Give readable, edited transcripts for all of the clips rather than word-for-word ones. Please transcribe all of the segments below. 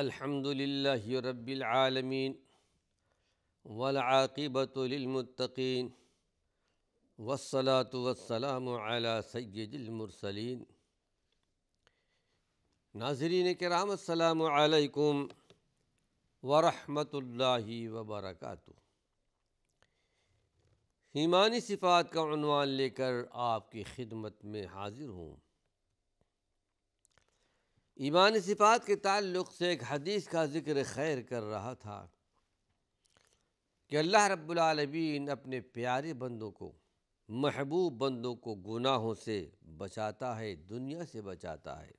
الحمد للہ رب العالمین والعاقبۃ للمتقین والصلاة والسلام علی سید المرسلین۔ ناظرین کرام، السلام علیکم ورحمۃ اللہ وبرکاتہ۔ ایمانی صفات کا عنوان لے کر آپ کی خدمت میں حاضر ہوں۔ ایمانی صفات کے تعلق سے ایک حدیث کا ذکر خیر کر رہا تھا کہ اللہ رب العالمین اپنے پیارے بندوں کو، محبوب بندوں کو گناہوں سے بچاتا ہے، دنیا سے بچاتا ہے۔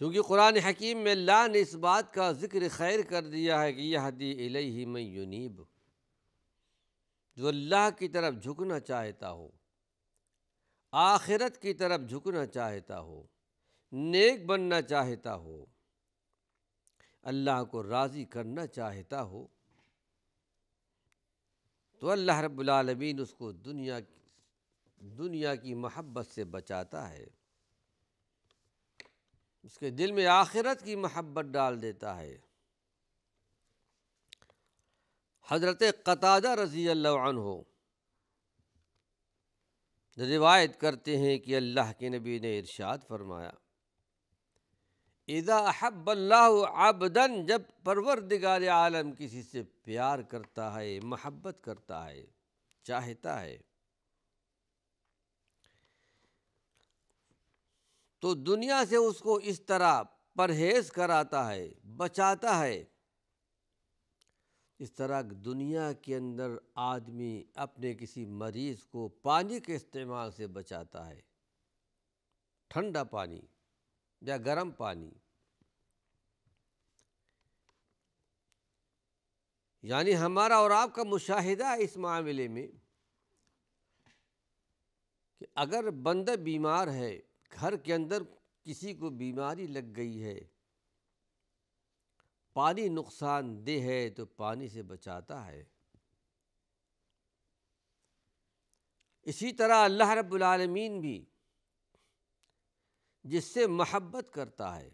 چونکہ قرآن حکیم میں اللہ نے اس بات کا ذکر خیر کر دیا ہے کہ یہدی الیہ من ینیب، جو اللہ کی طرف جھکنا چاہتا ہو، آخرت کی طرف جھکنا چاہتا ہو، نیک بننا چاہتا ہو، اللہ کو راضی کرنا چاہتا ہو، تو اللہ رب العالمین اس کو دنیا کی محبت سے بچاتا ہے، اس کے دل میں آخرت کی محبت ڈال دیتا ہے۔ حضرت قتادہ رضی اللہ عنہ روایت کرتے ہیں کہ اللہ کے نبی نے ارشاد فرمایا، اذا احب اللہ عبدا، جب پروردگار عالم کسی سے پیار کرتا ہے، محبت کرتا ہے، چاہتا ہے، تو دنیا سے اس کو اس طرح پرہیز کراتا ہے، بچاتا ہے، اس طرح دنیا کے اندر آدمی اپنے کسی مریض کو پانی کے استعمال سے بچاتا ہے، ٹھنڈا پانی یا گرم پانی، یعنی ہمارا اور آپ کا مشاہدہ ہے اس معاملے میں کہ اگر بندہ بیمار ہے، گھر کے اندر کسی کو بیماری لگ گئی ہے، پانی نقصان دہ ہے تو پانی سے بچاتا ہے۔ اسی طرح اللہ رب العالمین بھی جس سے محبت کرتا ہے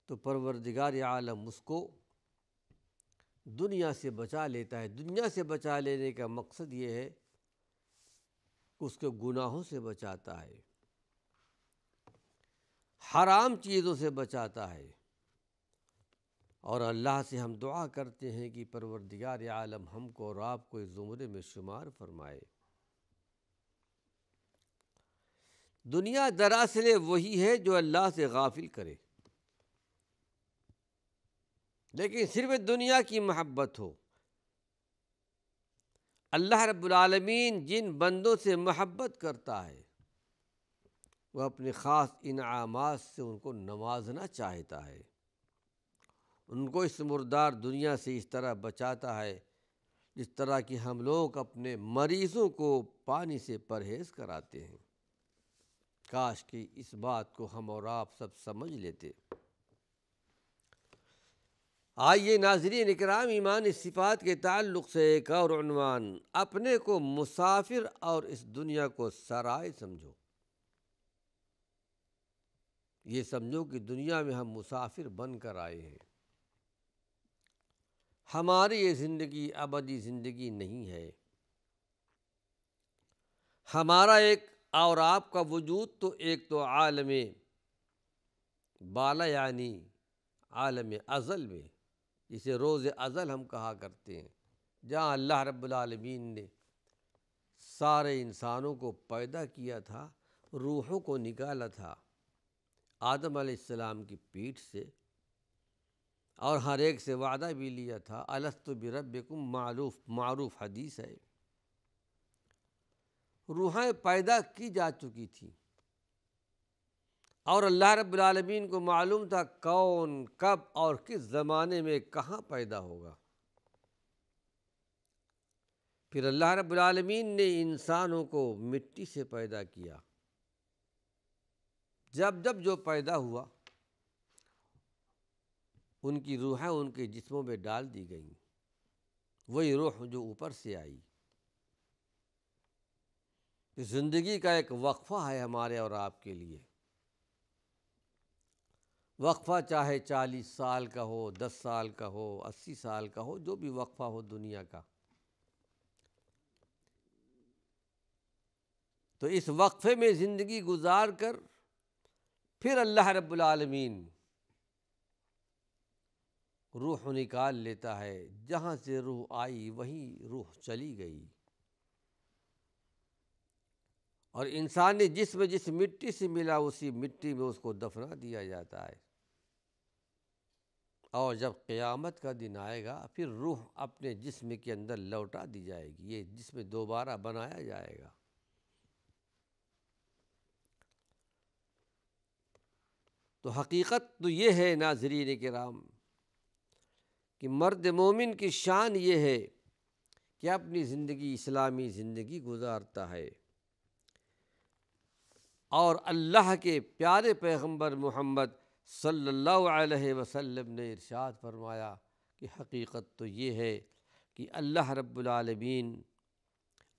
تو پروردگار عالم اس کو دنیا سے بچا لیتا ہے۔ دنیا سے بچا لینے کا مقصد یہ ہے کہ اس کے گناہوں سے بچاتا ہے، حرام چیزوں سے بچاتا ہے، اور اللہ سے ہم دعا کرتے ہیں کہ پروردگار عالم ہم کو اور آپ کو اس زمرے میں شمار فرمائے۔ دنیا دراصل وہی ہے جو اللہ سے غافل کرے، لیکن صرف دنیا کی محبت ہو۔ اللہ رب العالمین جن بندوں سے محبت کرتا ہے وہ اپنے خاص انعامات سے ان کو نوازنا چاہتا ہے، ان کو اس مردار دنیا سے اس طرح بچاتا ہے جس طرح کہ ہم لوگ اپنے مریضوں کو پانی سے پرہیز کراتے ہیں۔ کاش کہ اس بات کو ہم اور آپ سب سمجھ لیتے۔ آئیے ناظرین اکرام، ایمانی صفات کے تعلق سے ایک اور عنوان، اپنے کو مسافر اور اس دنیا کو سرائے سمجھو۔ یہ سمجھو کہ دنیا میں ہم مسافر بن کر آئے ہیں، ہماری یہ زندگی ابدی زندگی نہیں ہے۔ ہمارا ایک اور آپ کا وجود تو ایک تو عالم بالا یعنی عالم ازل میں، جسے روز ازل ہم کہا کرتے ہیں، جہاں اللہ رب العالمین نے سارے انسانوں کو پیدا کیا تھا، روحوں کو نکالا تھا آدم علیہ السلام کی پیٹھ سے، اور ہر ایک سے وعدہ بھی لیا تھا، الست بربکم، معروف حدیث ہے۔ روحیں پیدا کی جا چکی تھی اور اللہ رب العالمین کو معلوم تھا کون کب اور کس زمانے میں کہاں پیدا ہوگا۔ پھر اللہ رب العالمین نے انسانوں کو مٹی سے پیدا کیا۔ جب جب جو پیدا ہوا ان کی روحیں ان کے جسموں میں ڈال دی گئیں، وہی روح جو اوپر سے آئی۔ کہ زندگی کا ایک وقفہ ہے ہمارے اور آپ کے لیے. وقفہ چاہے 40 سال کا ہو، 10 سال کا ہو، 80 سال کا ہو، جو بھی وقفہ ہو دنیا کا. تو اس وقفے میں زندگی گزار کر پھر اللہ رب العالمین روح نکال لیتا ہے. جہاں سے روح آئی وہیں روح چلی گئی. اور انسانی جسم جس مٹی سے ملا اسی مٹی میں اس کو دفنا دیا جاتا ہے. اور جب قیامت کا دن آئے گا پھر روح اپنے جسم کے اندر لوٹا دی جائے گی. یہ جسم دوبارہ بنایا جائے گا. تو حقیقت تو یہ ہے ناظرین کرام کہ مرد مومن کی شان یہ ہے کہ اپنی زندگی اسلامی زندگی گزارتا ہے. اور اللہ کے پیارے پیغمبر محمد صلی اللہ علیہ وسلم نے ارشاد فرمایا کہ حقیقت تو یہ ہے کہ اللہ رب العالمین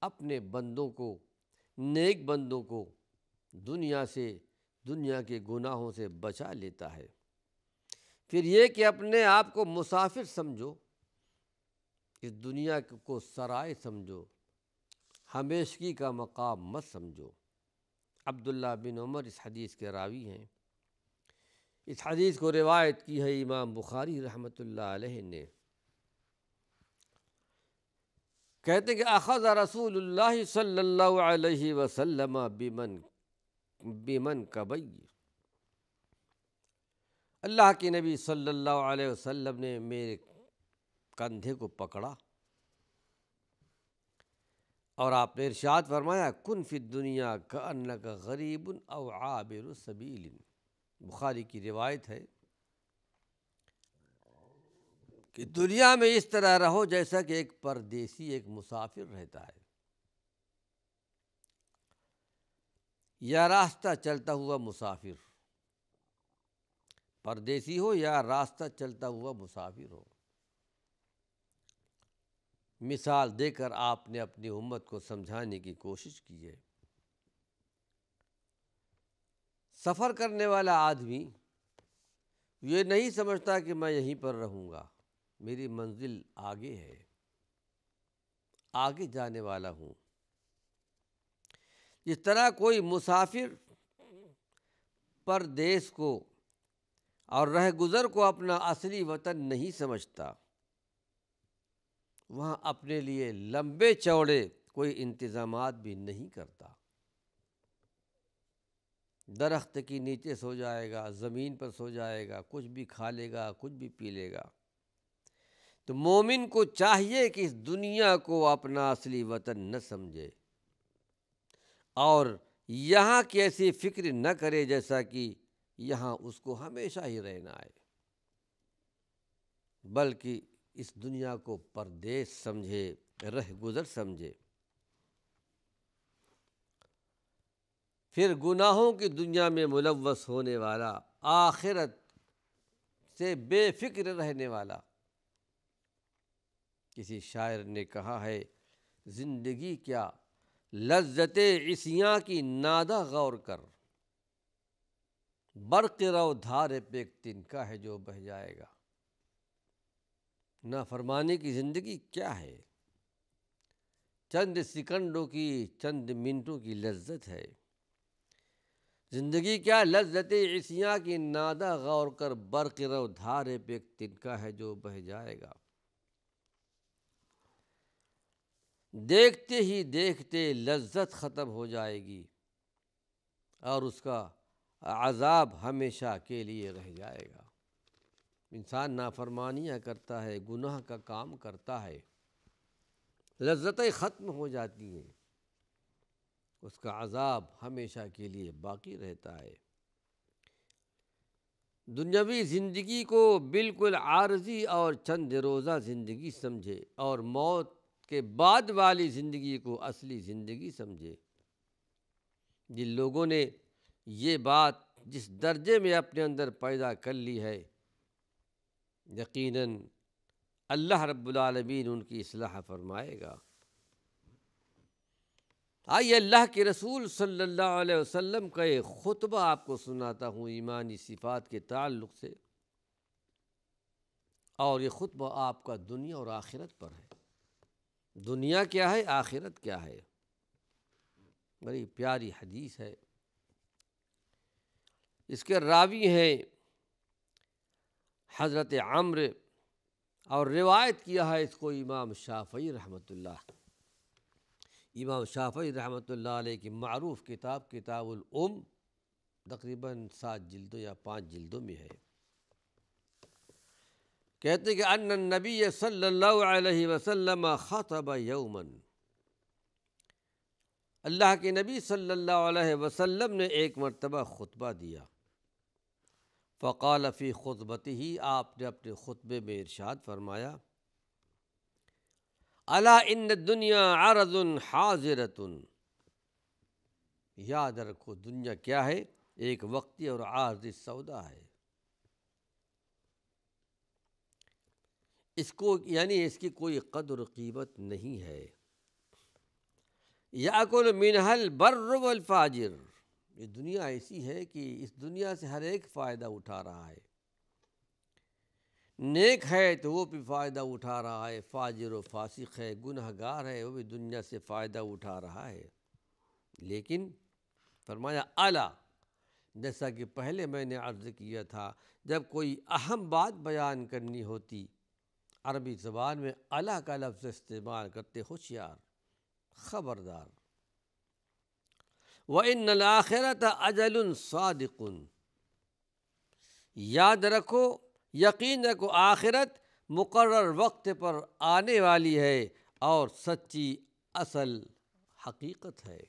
اپنے بندوں کو، نیک بندوں کو دنیا کے گناہوں سے بچا لیتا ہے. پھر یہ کہ اپنے آپ کو مسافر سمجھو، اس دنیا کو سرائے سمجھو، ہمیشگی کا مقام مت سمجھو. عبداللہ بن عمر اس حدیث کے راوی ہیں. اس حدیث کو روایت کی ہے امام بخاری رحمۃ اللہ علیہ نے. کہتے کہ اخذ رسول اللہ صلی اللہ علیہ وسلم بمن کبی، اللہ کے نبی صلی اللہ علیہ وسلم نے میرے کندھے کو پکڑا اور آپ نے ارشاد فرمایا کن فی الدنیا کأنک غریب او عابر سبیل. بخاری کی روایت ہے کہ دنیا میں اس طرح رہو جیسا کہ ایک پردیسی، ایک مسافر رہتا ہے، یا راستہ چلتا ہوا مسافر. پردیسی ہو یا راستہ چلتا ہوا مسافر ہو. مثال دے کر آپ نے اپنی امت کو سمجھانے کی کوشش کی ہے. سفر کرنے والا آدمی یہ نہیں سمجھتا کہ میں یہیں پر رہوں گا، میری منزل آگے ہے، آگے جانے والا ہوں. جس طرح کوئی مسافر پردیس کو اور رہ گزر کو اپنا اصلی وطن نہیں سمجھتا، وہاں اپنے لیے لمبے چوڑے کوئی انتظامات بھی نہیں کرتا. درخت کے نیچے سو جائے گا، زمین پر سو جائے گا، کچھ بھی کھا لے گا، کچھ بھی پی لے گا. تو مومن کو چاہیے کہ اس دنیا کو اپنا اصلی وطن نہ سمجھے اور یہاں کی ایسی فکر نہ کرے جیسا کہ یہاں اس کو ہمیشہ ہی رہنا ہے، بلکہ اس دنیا کو پردیس سمجھے، رہ گزر سمجھے. پھر گناہوں کی دنیا میں ملوث ہونے والا، آخرت سے بے فکر رہنے والا. کسی شاعر نے کہا ہے زندگی کیا لذت عصیاں کی نادہ غور کر، برق رو دھارے پہ ایک تنکا ہے جو بہہ جائے گا. نافرمانی کی زندگی کیا ہے؟ چند سیکنڈوں کی، چند منٹوں کی لذت ہے. زندگی کیا لذت عصیاں کی نادہ غور کر، برق رو دھارے پہ ایک تنکا ہے جو بہہ جائے گا. دیکھتے ہی دیکھتے لذت ختم ہو جائے گی اور اس کا عذاب ہمیشہ کے لیے رہ جائے گا. انسان نافرمانیاں کرتا ہے، گناہ کا کام کرتا ہے، لذتیں ختم ہو جاتی ہیں، اس کا عذاب ہمیشہ کے لیے باقی رہتا ہے. دنیاوی زندگی کو بالکل عارضی اور چند روزہ زندگی سمجھے اور موت کے بعد والی زندگی کو اصلی زندگی سمجھے. جن لوگوں نے یہ بات جس درجے میں اپنے اندر پیدا کر لی ہے، یقیناً اللہ رب العالمین ان کی اصلاح فرمائے گا. آئیے اللہ کے رسول صلی اللہ علیہ وسلم کا ایک خطبہ آپ کو سناتا ہوں ایمانی صفات کے تعلق سے، اور یہ خطبہ آپ کا دنیا اور آخرت پر ہے۔ دنیا کیا ہے، آخرت کیا ہے، بڑی پیاری حدیث ہے۔ اس کے راوی ہیں حضرت عمرو، اور روایت کیا ہے اس کو امام شافعی رحمۃ اللہ۔ امام شافعی رحمۃ اللہ علیہ کی معروف کتاب کتاب الام تقریباً 7 جلدوں یا 5 جلدوں میں ہے۔ کہتے کہ ان النبی صلی اللہ علیہ وسلم خطب یوما، اللہ کے نبی صلی اللہ علیہ وسلم نے ایک مرتبہ خطبہ دیا۔ فقال فی خطبتہ، آپ نے اپنے خطبے میں ارشاد فرمایا، الا ان الدنیا عرض حاضرۃ، یاد رکھو دنیا کیا ہے، ایک وقتی اور عارضی سودا ہے۔ اس کو یعنی اس کی کوئی قدر و قیمت نہیں ہے۔ یاکل منھا البر والفاجر، یہ دنیا ایسی ہے کہ اس دنیا سے ہر ایک فائدہ اٹھا رہا ہے۔ نیک ہے تو وہ بھی فائدہ اٹھا رہا ہے، فاجر و فاسق ہے، گنہگار ہے، وہ بھی دنیا سے فائدہ اٹھا رہا ہے۔ لیکن فرمایا الا، جیسا کہ پہلے میں نے عرض کیا تھا، جب کوئی اہم بات بیان کرنی ہوتی عربی زبان میں الا کا لفظ استعمال کرتے، ہوشیار، خبردار۔ وَإِنَّ الْآخِرَةَ أَجَلٌ صَادِقٌ، یاد رکھو، یقین رکھو، آخرت مقرر وقت پر آنے والی ہے اور سچی اصل حقیقت ہے،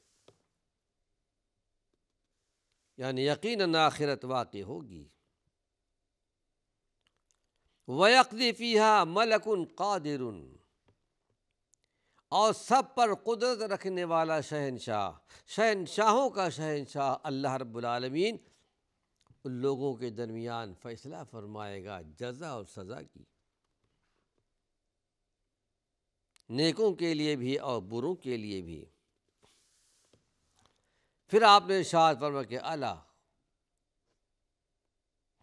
یعنی یقیناً آخرت واقع ہوگی۔ وَيَقْضِي فِيهَا مَلَكٌ قَادِرٌ، اور سب پر قدرت رکھنے والا شہنشاہ، شہنشاہوں کا شہنشاہ اللہ رب العالمین ان لوگوں کے درمیان فیصلہ فرمائے گا جزا اور سزا کی، نیکوں کے لیے بھی اور بروں کے لیے بھی۔ پھر آپ نے ارشاد فرمایا کہ الا،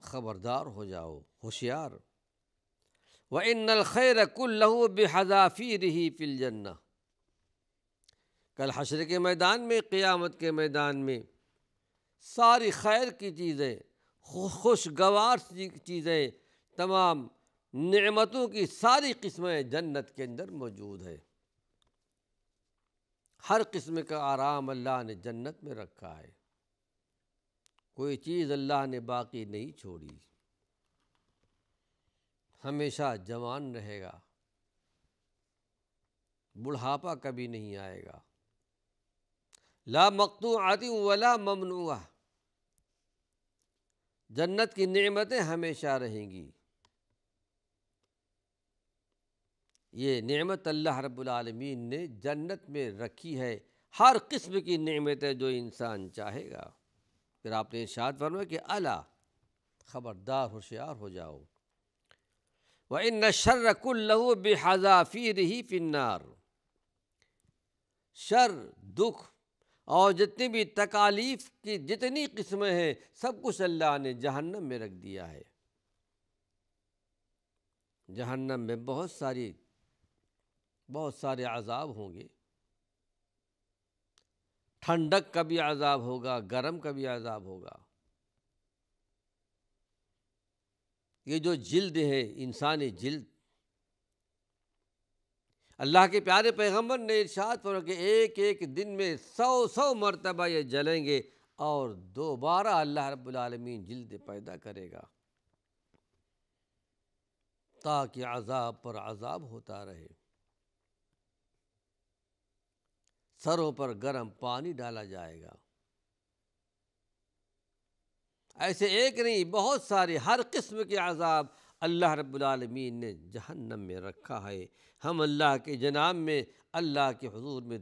خبردار ہو جاؤ، ہوشیار۔ وَإِنَّ الْخَيْرَ كُلَّهُ بِحَذَافِيرِهِ فِي الْجَنَّةِ، کل حشر کے میدان میں، قیامت کے میدان میں ساری خیر کی چیزیں، خوشگوار چیزیں، تمام نعمتوں کی ساری قسمیں جنت کے اندر موجود ہے۔ ہر قسم کا آرام اللہ نے جنت میں رکھا ہے، کوئی چیز اللہ نے باقی نہیں چھوڑی۔ ہمیشہ جوان رہے گا، بڑھاپا کبھی نہیں آئے گا۔ لا مقطوعۃ ولا ممنوعہ، جنت کی نعمتیں ہمیشہ رہیں گی۔ یہ نعمت اللہ رب العالمین نے جنت میں رکھی ہے، ہر قسم کی نعمتیں جو انسان چاہے گا۔ پھر آپ نے ارشاد فرمایا کہ الا، خبردار، ہوشیار ہو جاؤ۔ وَإِنَّ الشَّرَّ كُلَّهُ بِحَذَافِيرِهِ فِي النَّارِ، شر، دکھ اور جتنی بھی تکالیف کی جتنی قسمیں ہیں، سب کچھ اللہ نے جہنم میں رکھ دیا ہے۔ جہنم میں بہت سارے عذاب ہوں گے، ٹھنڈک کا بھی عذاب ہوگا، گرم کا بھی عذاب ہوگا۔ یہ جو جلد ہے، انسانی جلد، اللہ کے پیارے پیغمبر نے ارشاد فرمایا کہ ایک ایک دن میں 100 مرتبہ یہ جلیں گے، اور دوبارہ اللہ رب العالمین جلد پیدا کرے گا تاکہ عذاب پر عذاب ہوتا رہے۔ سروں پر گرم پانی ڈالا جائے گا۔ ایسے ایک نہیں، بہت سارے، ہر قسم کے عذاب اللہ رب العالمین نے جہنم میں رکھا ہے۔ ہم اللہ کے جناب میں، اللہ کے حضور میں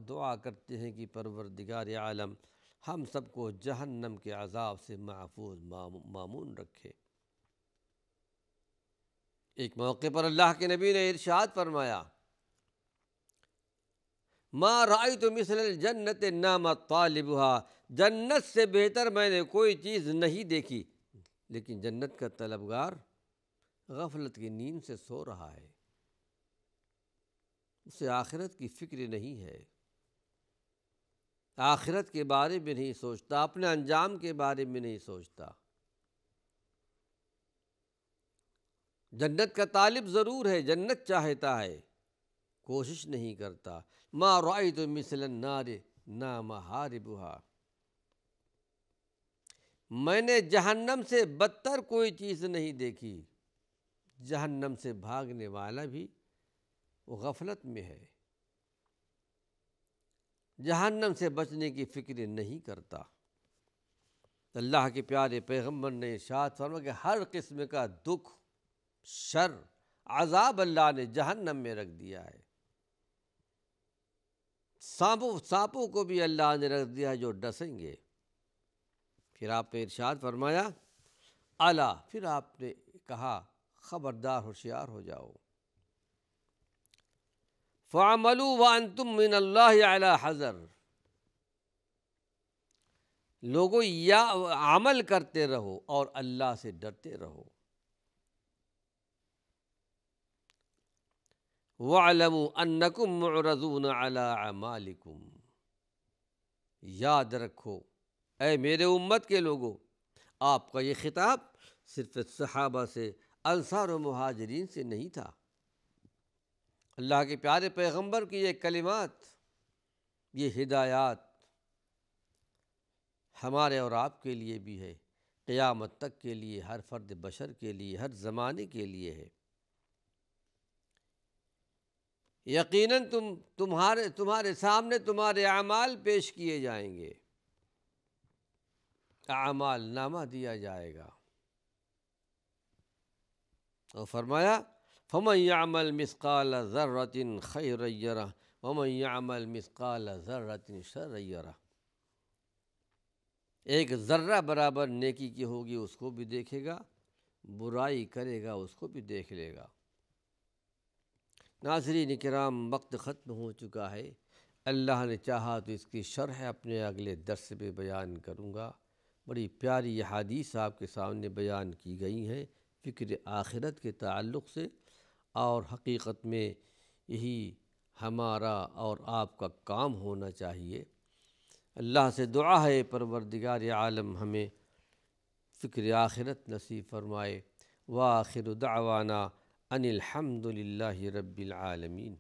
دعا کرتے ہیں کہ پروردگار عالم ہم سب کو جہنم کے عذاب سے محفوظ مامون رکھے۔ ایک موقع پر اللہ کے نبی نے ارشاد فرمایا، ما رأیت مثل الجنت نام طالبها، جنت سے بہتر میں نے کوئی چیز نہیں دیکھی، لیکن جنت کا طلبگار غفلت کی نیند سے سو رہا ہے، اسے آخرت کی فکر نہیں ہے، آخرت کے بارے میں نہیں سوچتا، اپنے انجام کے بارے میں نہیں سوچتا۔ جنت کا طالب ضرور ہے، جنت چاہتا ہے، کوشش نہیں کرتا۔ ما رأیت مثل النار نام حاربها، میں نے جہنم سے بدتر کوئی چیز نہیں دیکھی، جہنم سے بھاگنے والا بھی وہ غفلت میں ہے، جہنم سے بچنے کی فکر نہیں کرتا۔ اللہ کے پیارے پیغمبر نے ارشاد فرمایا کہ ہر قسم کا دکھ، شر، عذاب اللہ نے جہنم میں رکھ دیا ہے، سانپوں کو بھی اللہ نے رکھ دیا ہے جو ڈسیں گے۔ پھر آپ نے ارشاد فرمایا الا، پھر آپ نے کہا خبردار، ہوشیار ہو جاؤ، فَاعْمَلُوا وَأَنْتُم مِّنَ اللَّهِ عَلَىٰ حَذَرٍ، لوگوں یا عمل کرتے رہو اور اللہ سے ڈرتے رہو۔ وَاعْلَمُوا أَنَّكُم مُّعْرَضُونَ عَلَىٰ أَعْمَالِكُم، یاد رکھو اے میرے امت کے لوگوں، آپ کا یہ خطاب صرف صحابہ سے، انصار و مہاجرین سے نہیں تھا، اللہ کے پیارے پیغمبر کی یہ کلمات، یہ ہدایات ہمارے اور آپ کے لیے بھی ہے، قیامت تک کے لیے، ہر فرد بشر کے لیے، ہر زمانے کے لیے ہے۔ یقیناً تمہارے سامنے تمہارے اعمال پیش کیے جائیں گے، اعمال نامہ دیا جائے گا، اور فرمایا فَمَن يَعْمَلْ مِثْقَالَ ذَرَّةٍ خَيْرًا يَرَهُ وَمَن يَعْمَلْ مِثْقَالَ ذَرَّةٍ شَرًّا يَرَهُ، ایک ذرہ برابر نیکی کی ہوگی اس کو بھی دیکھے گا، برائی کرے گا اس کو بھی دیکھ لے گا۔ ناظرین کرام، وقت ختم ہو چکا ہے، اللہ نے چاہا تو اس کی شرح اپنے اگلے درس میں بیان کروں گا۔ بڑی پیاری احادیث آپ کے سامنے بیان کی گئی ہیں فکر آخرت کے تعلق سے، اور حقیقت میں یہی ہمارا اور آپ کا کام ہونا چاہیے۔ اللہ سے دعا ہے پروردگار عالم ہمیں فکر آخرت نصیب فرمائے۔ وآخر دعوانا ان الحمد للہ رب العالمین۔